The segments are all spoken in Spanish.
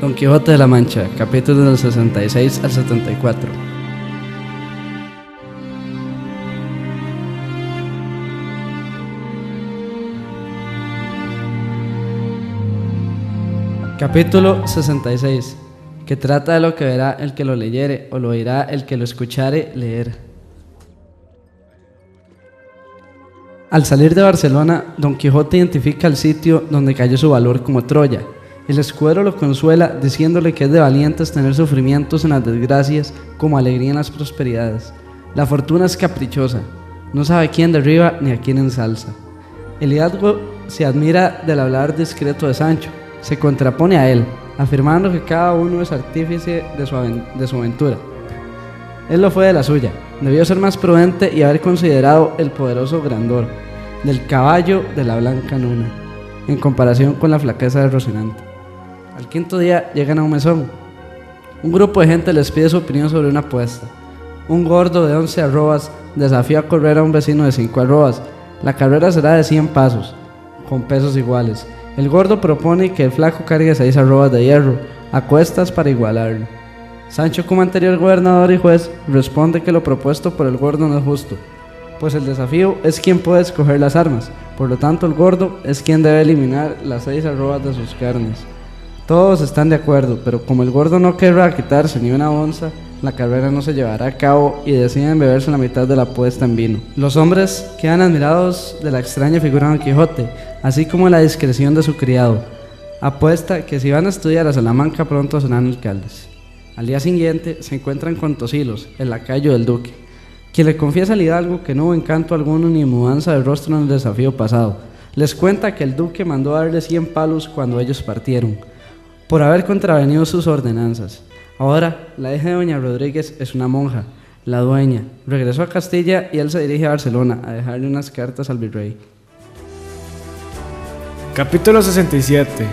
Don Quijote de la Mancha, capítulos del 66 al 74. Capítulo 66, que trata de lo que verá el que lo leyere, o lo oirá el que lo escuchare leer. Al salir de Barcelona, Don Quijote identifica el sitio donde cayó su valor como Troya. El escudero lo consuela diciéndole que es de valientes tener sufrimientos en las desgracias como alegría en las prosperidades. La fortuna es caprichosa, no sabe a quién derriba ni a quién ensalza. El hidalgo se admira del hablar discreto de Sancho, se contrapone a él, afirmando que cada uno es artífice de su aventura. Él lo fue de la suya, debió ser más prudente y haber considerado el poderoso grandor del caballo de la blanca Nuna, en comparación con la flaqueza de Rocinante. Al quinto día llegan a un mesón. Un grupo de gente les pide su opinión sobre una apuesta. Un gordo de 11 arrobas desafía a correr a un vecino de 5 arrobas. La carrera será de 100 pasos, con pesos iguales. El gordo propone que el flaco cargue 6 arrobas de hierro, a cuestas para igualarlo. Sancho, como anterior gobernador y juez, responde que lo propuesto por el gordo no es justo, pues el desafío es quien puede escoger las armas, por lo tanto el gordo es quien debe eliminar las 6 arrobas de sus carnes. Todos están de acuerdo, pero como el gordo no querrá quitarse ni una onza, la carrera no se llevará a cabo y deciden beberse la mitad de la apuesta en vino. Los hombres quedan admirados de la extraña figura de Don Quijote, así como la discreción de su criado. Apuesta que si van a estudiar a Salamanca pronto serán alcaldes. Al día siguiente se encuentran con Tosilos, el lacayo del duque, quien le confiesa al hidalgo que no hubo encanto alguno ni mudanza de rostro en el desafío pasado. Les cuenta que el duque mandó darle 100 palos cuando ellos partieron, por haber contravenido sus ordenanzas. Ahora, la hija de doña Rodríguez es una monja, la dueña. Regresó a Castilla y él se dirige a Barcelona a dejarle unas cartas al virrey. Capítulo 67.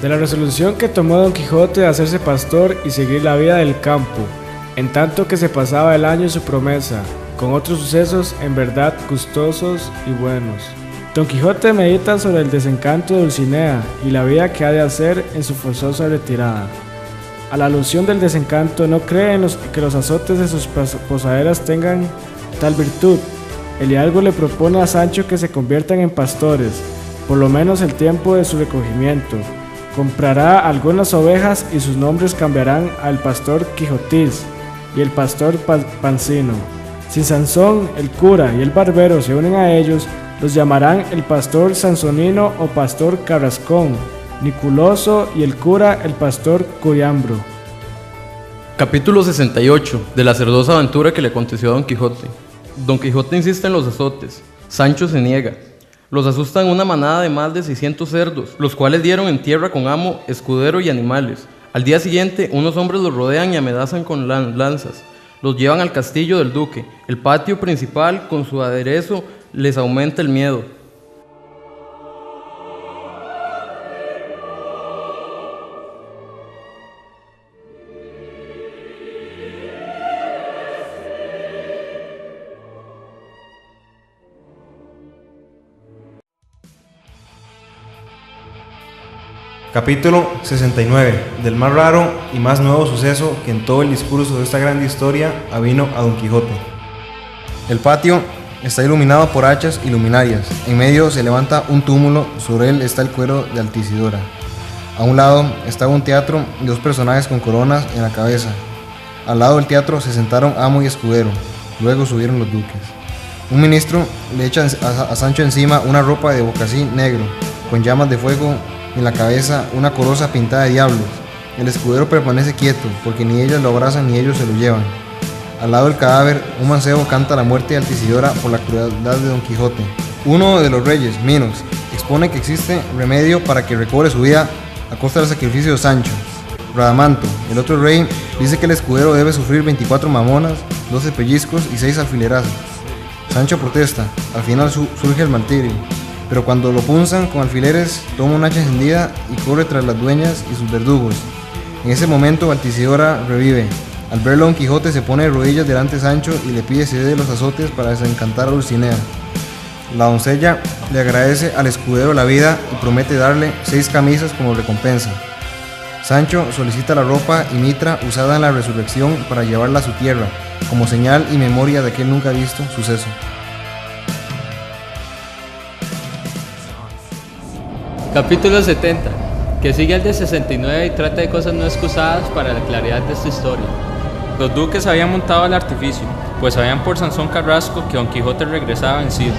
De la resolución que tomó Don Quijote de hacerse pastor y seguir la vida del campo, en tanto que se pasaba el año su promesa, con otros sucesos en verdad gustosos y buenos. Don Quijote medita sobre el desencanto de Dulcinea y la vida que ha de hacer en su forzosa retirada. A la alusión del desencanto, no cree que los azotes de sus posaderas tengan tal virtud. El hidalgo le propone a Sancho que se conviertan en pastores, por lo menos el tiempo de su recogimiento. Comprará algunas ovejas y sus nombres cambiarán al pastor Quijotis y el pastor Pancino. Si Sansón, el cura y el barbero se unen a ellos, los llamarán el pastor Sansonino o pastor Carrascón, Niculoso y el cura el pastor Curiambro. Capítulo 68, de la cerdosa aventura que le aconteció a Don Quijote. Don Quijote insiste en los azotes. Sancho se niega. Los asustan una manada de más de 600 cerdos, los cuales dieron en tierra con amo, escudero y animales. Al día siguiente, unos hombres los rodean y amenazan con lanzas. Los llevan al castillo del duque. El patio principal, con su aderezo, les aumenta el miedo. Capítulo 69, del más raro y más nuevo suceso que en todo el discurso de esta grande historia avino a Don Quijote. El patio está iluminado por hachas y luminarias. En medio se levanta un túmulo, sobre él está el cuero de Altisidora. A un lado estaba un teatro y 2 personajes con coronas en la cabeza. Al lado del teatro se sentaron amo y escudero, luego subieron los duques. Un ministro le echa a Sancho encima una ropa de bocasí negro, con llamas de fuego en la cabeza, una coroza pintada de diablos. El escudero permanece quieto, porque ni ellas lo abrazan ni ellos se lo llevan. Al lado del cadáver, un mancebo canta la muerte de Altisidora por la crueldad de Don Quijote. Uno de los reyes, Minos, expone que existe remedio para que recobre su vida a costa del sacrificio de Sancho. Radamanto, el otro rey, dice que el escudero debe sufrir 24 mamonas, 12 pellizcos y 6 alfilerazos. Sancho protesta, al final surge el martirio, pero cuando lo punzan con alfileres, toma un hacha encendida y corre tras las dueñas y sus verdugos. En ese momento Altisidora revive. Al verlo, Don Quijote se pone de rodillas delante de Sancho y le pide ceder los azotes para desencantar a Dulcinea. La doncella le agradece al escudero la vida y promete darle 6 camisas como recompensa. Sancho solicita la ropa y mitra usada en la resurrección para llevarla a su tierra, como señal y memoria de aquel nunca visto suceso. Capítulo 70, que sigue al de 69 y trata de cosas no excusadas para la claridad de esta historia. Los duques habían montado el artificio, pues sabían por Sansón Carrasco que Don Quijote regresaba vencido.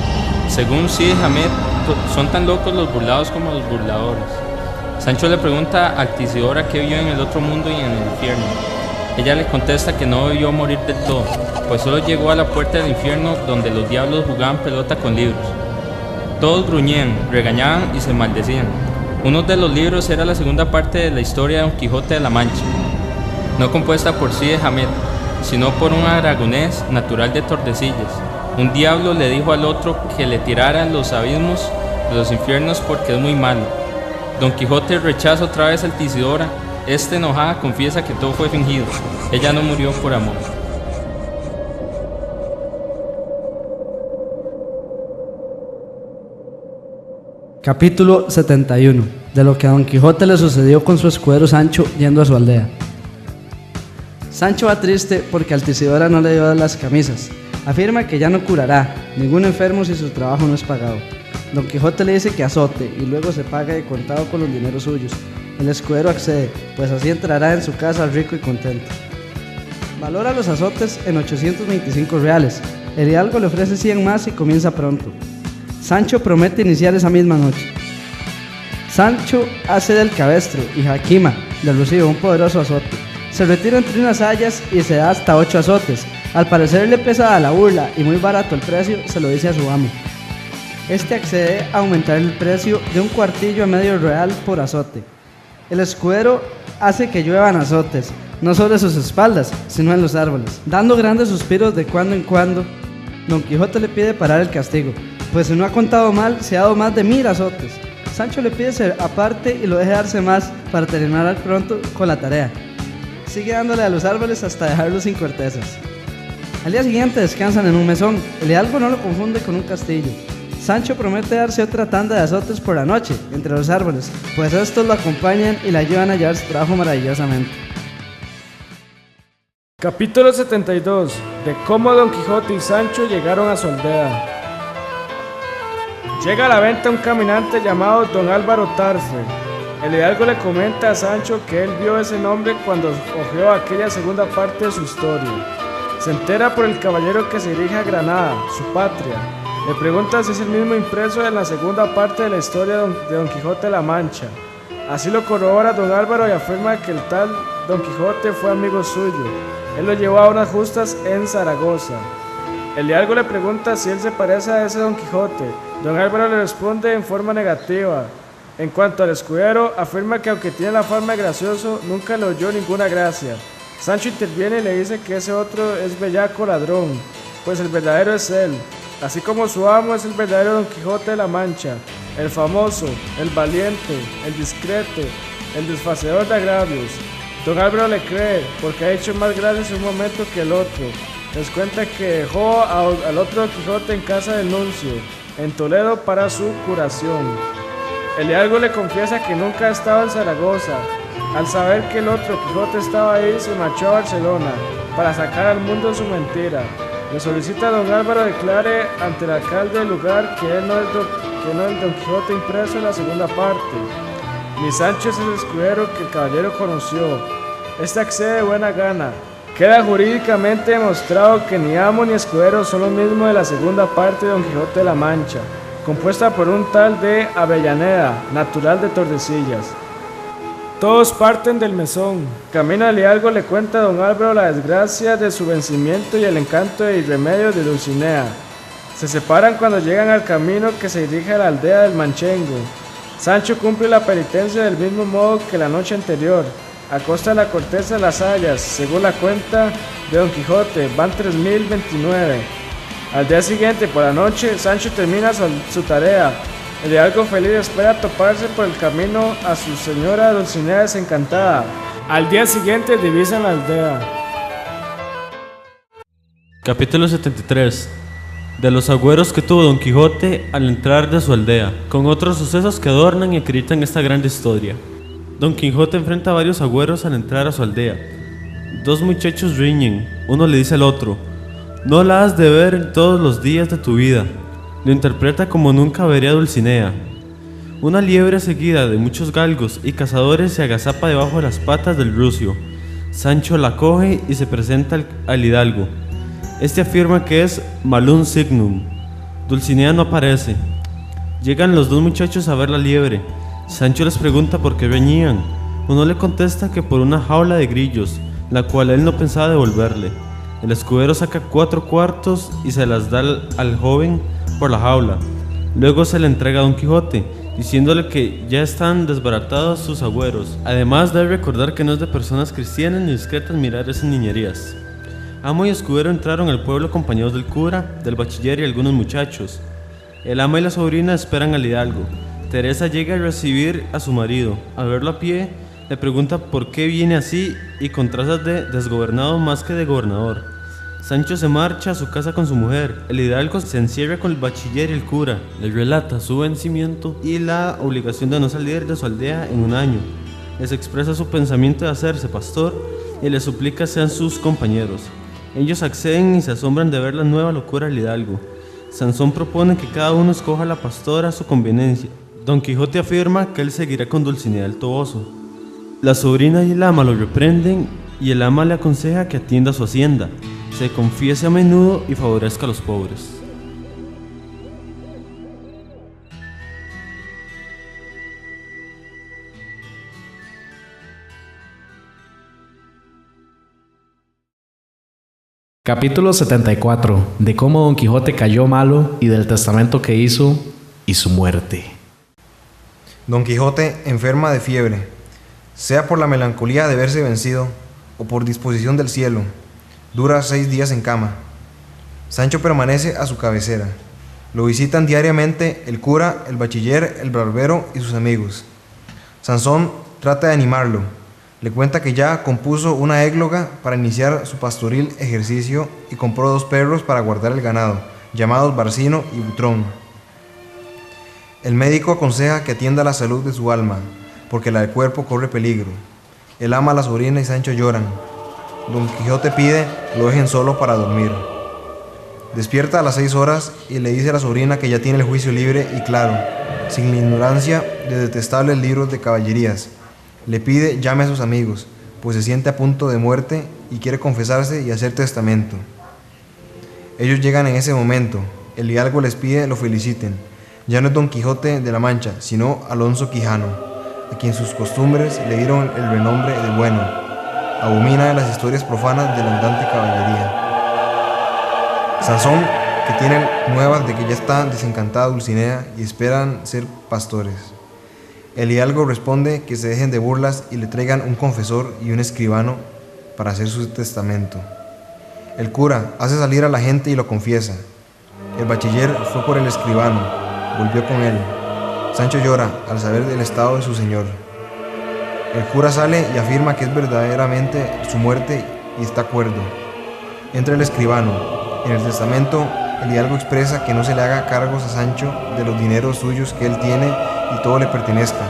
Según Cid Hamet, son tan locos los burlados como los burladores. Sancho le pregunta a Altisidora qué vio en el otro mundo y en el infierno. Ella le contesta que no vio morir del todo, pues solo llegó a la puerta del infierno donde los diablos jugaban pelota con libros. Todos gruñían, regañaban y se maldecían. Uno de los libros era la segunda parte de la historia de Don Quijote de la Mancha, no compuesta por Cid Hamet, sino por un aragonés natural de Tordesillas. Un diablo le dijo al otro que le tirara en los abismos de los infiernos porque es muy malo. Don Quijote rechaza otra vez a Altisidora. Enojada, confiesa que todo fue fingido. Ella no murió por amor. Capítulo 71, de lo que a Don Quijote le sucedió con su escudero Sancho yendo a su aldea. Sancho va triste porque Altisidora no le dio las camisas. Afirma que ya no curará ningún enfermo si su trabajo no es pagado. Don Quijote le dice que azote y luego se paga de contado con los dineros suyos. El escudero accede, pues así entrará en su casa rico y contento. Valora los azotes en 825 reales. El hidalgo le ofrece 100 más y comienza pronto. Sancho promete iniciar esa misma noche. Sancho hace del cabestro y Jaquima le recibe un poderoso azote. Se retira entre unas hayas y se da hasta 8 azotes. Al parecerle pesada la burla y muy barato el precio, se lo dice a su amo. Este accede a aumentar el precio de un cuartillo a medio real por azote. El escudero hace que lluevan azotes, no sobre sus espaldas, sino en los árboles. Dando grandes suspiros de cuando en cuando, Don Quijote le pide parar el castigo, pues si no ha contado mal, se ha dado más de 1000 azotes. Sancho le pide ser aparte y lo deje darse más para terminar al pronto con la tarea. Sigue dándole a los árboles hasta dejarlos sin cortezas. Al día siguiente descansan en un mesón. El hidalgo no lo confunde con un castillo. Sancho promete darse otra tanda de azotes por la noche, entre los árboles, pues estos lo acompañan y le ayudan a llevar su trabajo maravillosamente. Capítulo 72, de cómo Don Quijote y Sancho llegaron a su aldea. Llega a la venta un caminante llamado Don Álvaro Tarfe. El hidalgo le comenta a Sancho que él vio ese nombre cuando hojeó aquella segunda parte de su historia. Se entera por el caballero que se dirige a Granada, su patria. Le pregunta si es el mismo impreso en la segunda parte de la historia de Don Quijote de la Mancha. Así lo corrobora Don Álvaro y afirma que el tal Don Quijote fue amigo suyo. Él lo llevó a unas justas en Zaragoza. El hidalgo le pregunta si él se parece a ese Don Quijote. Don Álvaro le responde en forma negativa. En cuanto al escudero, afirma que aunque tiene la forma de gracioso, nunca le oyó ninguna gracia. Sancho interviene y le dice que ese otro es bellaco ladrón, pues el verdadero es él. Así como su amo es el verdadero Don Quijote de la Mancha, el famoso, el valiente, el discreto, el desfacedor de agravios. Don Álvaro le cree, porque ha hecho más gracias en un momento que el otro. Les cuenta que dejó al otro Don Quijote en casa del nuncio, en Toledo, para su curación. El hidalgo le confiesa que nunca ha estado en Zaragoza. Al saber que el otro Quijote estaba ahí, se marchó a Barcelona, para sacar al mundo su mentira. Le solicita a Don Álvaro declare ante el alcalde del lugar que él no es el Don Quijote impreso en la segunda parte. Ni Sancho es el escudero que el caballero conoció. Este accede de buena gana. Queda jurídicamente demostrado que ni amo ni escudero son los mismos de la segunda parte de Don Quijote de la Mancha, compuesta por un tal de Avellaneda, natural de Tordesillas. Todos parten del mesón. Camino al hidalgo le cuenta a Don Álvaro la desgracia de su vencimiento y el encanto y remedio de Dulcinea. Se separan cuando llegan al camino que se dirige a la aldea del Manchengo. Sancho cumple la penitencia del mismo modo que la noche anterior, a costa de la corteza de las hayas. Según la cuenta de Don Quijote, van 3029. Al día siguiente, por la noche, Sancho termina su tarea. El hidalgo feliz espera toparse por el camino a su señora Dulcinea desencantada. Al día siguiente divisan la aldea. Capítulo 73. De los agüeros que tuvo Don Quijote al entrar de su aldea, con otros sucesos que adornan y acreditan esta grande historia. Don Quijote enfrenta a varios agüeros al entrar a su aldea. Dos muchachos riñen, uno le dice al otro: no la has de ver en todos los días de tu vida. Lo interpreta como nunca vería a Dulcinea. Una liebre seguida de muchos galgos y cazadores se agazapa debajo de las patas del rucio. Sancho la coge y se presenta al hidalgo. Este afirma que es malum signum. Dulcinea no aparece. Llegan los dos muchachos a ver la liebre. Sancho les pregunta por qué venían. Uno le contesta que por una jaula de grillos, la cual él no pensaba devolverle. El escudero saca 4 cuartos y se las da al joven por la jaula. Luego se le entrega a Don Quijote, diciéndole que ya están desbaratados sus agüeros. Además debe recordar que no es de personas cristianas ni discretas mirar esas niñerías. Amo y escudero entraron al pueblo acompañados del cura, del bachiller y algunos muchachos. El ama y la sobrina esperan al hidalgo. Teresa llega a recibir a su marido. Al verlo a pie, le pregunta por qué viene así y con trazas de desgobernado más que de gobernador. Sancho se marcha a su casa con su mujer. El hidalgo se encierra con el bachiller y el cura. Le relata su vencimiento y la obligación de no salir de su aldea en un año. Les expresa su pensamiento de hacerse pastor y les suplica sean sus compañeros. Ellos acceden y se asombran de ver la nueva locura del hidalgo. Sansón propone que cada uno escoja la pastora a su conveniencia. Don Quijote afirma que él seguirá con Dulcinea el Toboso. La sobrina y el ama lo reprenden y el ama le aconseja que atienda su hacienda, se confiese a menudo y favorezca a los pobres. Capítulo 74. De cómo Don Quijote cayó malo y del testamento que hizo y su muerte. Don Quijote enferma de fiebre, sea por la melancolía de verse vencido o por disposición del cielo. Dura 6 días en cama. Sancho permanece a su cabecera. Lo visitan diariamente el cura, el bachiller, el barbero y sus amigos. Sansón trata de animarlo. Le cuenta que ya compuso una égloga para iniciar su pastoril ejercicio y compró 2 perros para guardar el ganado, llamados Barcino y Butrón. El médico aconseja que atienda la salud de su alma, porque la del cuerpo corre peligro. Él ama a la sobrina y Sancho lloran. Don Quijote pide lo dejen solo para dormir. Despierta a las 6 horas y le dice a la sobrina que ya tiene el juicio libre y claro, sin la ignorancia de detestables libros de caballerías. Le pide llame a sus amigos, pues se siente a punto de muerte y quiere confesarse y hacer testamento. Ellos llegan en ese momento. El hidalgo les pide lo feliciten. Ya no es Don Quijote de la Mancha, sino Alonso Quijano, a quien sus costumbres le dieron el renombre de bueno. Abomina de las historias profanas de la andante caballería. Sansón, que tiene nuevas de que ya está desencantada Dulcinea y esperan ser pastores. El hidalgo responde que se dejen de burlas y le traigan un confesor y un escribano para hacer su testamento. El cura hace salir a la gente y lo confiesa. El bachiller fue por el escribano, volvió con él. Sancho llora al saber del estado de su señor. El cura sale y afirma que es verdaderamente su muerte y está cuerdo. Entra el escribano. En el testamento, el hidalgo expresa que no se le haga cargos a Sancho de los dineros suyos que él tiene y todo le pertenezca,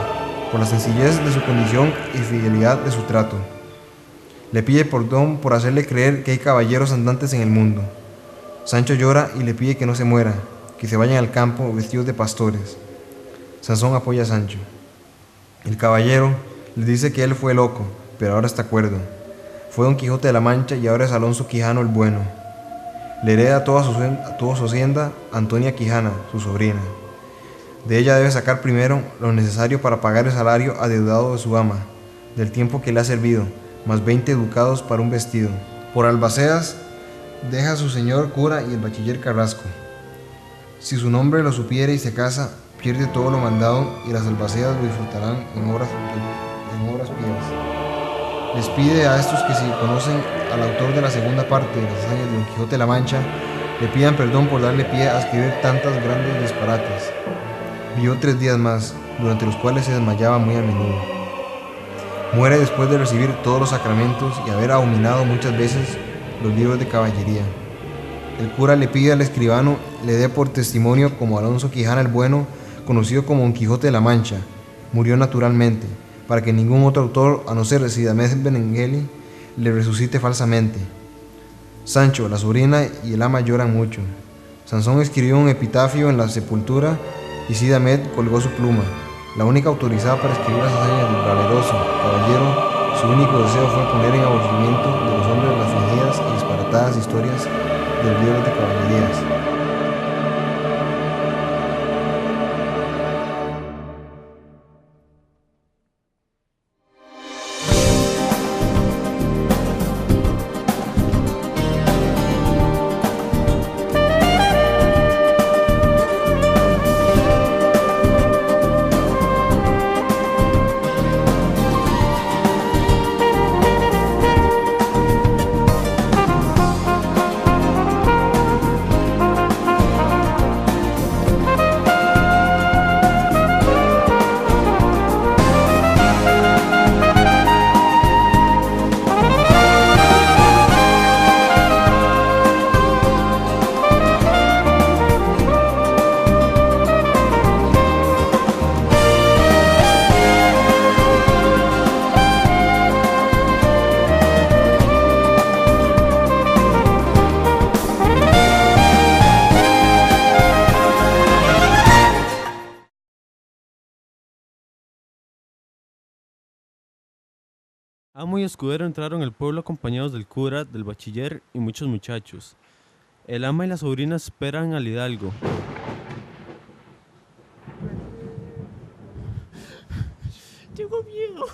por la sencillez de su condición y fidelidad de su trato. Le pide perdón por hacerle creer que hay caballeros andantes en el mundo. Sancho llora y le pide que no se muera, que se vayan al campo vestidos de pastores. Sansón apoya a Sancho. El caballero le dice que él fue loco, pero ahora está cuerdo. Fue Don Quijote de la Mancha y ahora es Alonso Quijano el bueno. Le hereda toda su hacienda Antonia Quijana, su sobrina. De ella debe sacar primero lo necesario para pagar el salario adeudado de su ama, del tiempo que le ha servido, más 20 ducados para un vestido. Por albaceas deja a su señor cura y el bachiller Carrasco. Si su nombre lo supiere y se casa, pierde todo lo mandado y las albaceas lo disfrutarán en obras pías. Les pide a estos que si conocen al autor de la segunda parte de las hazañas de Don Quijote de la Mancha, le pidan perdón por darle pie a escribir tantas grandes disparates. Vivió 3 días más, durante los cuales se desmayaba muy a menudo. Muere después de recibir todos los sacramentos y haber abominado muchas veces los libros de caballería. El cura le pide al escribano le dé por testimonio como Alonso Quijana el Bueno, conocido como Don Quijote de la Mancha, murió naturalmente, para que ningún otro autor, a no ser Cid Ahmed Benengeli, le resucite falsamente. Sancho, la sobrina y el ama lloran mucho. Sansón escribió un epitafio en la sepultura y Cid Ahmed colgó su pluma, la única autorizada para escribir las hazañas del valeroso caballero. Su único deseo fue poner en aborrecimiento de los hombres las fingidas y disparatadas historias de los libros de caballerías. Amo y escudero entraron al pueblo acompañados del cura, del bachiller y muchos muchachos. El ama y la sobrina esperan al hidalgo. Tengo miedo.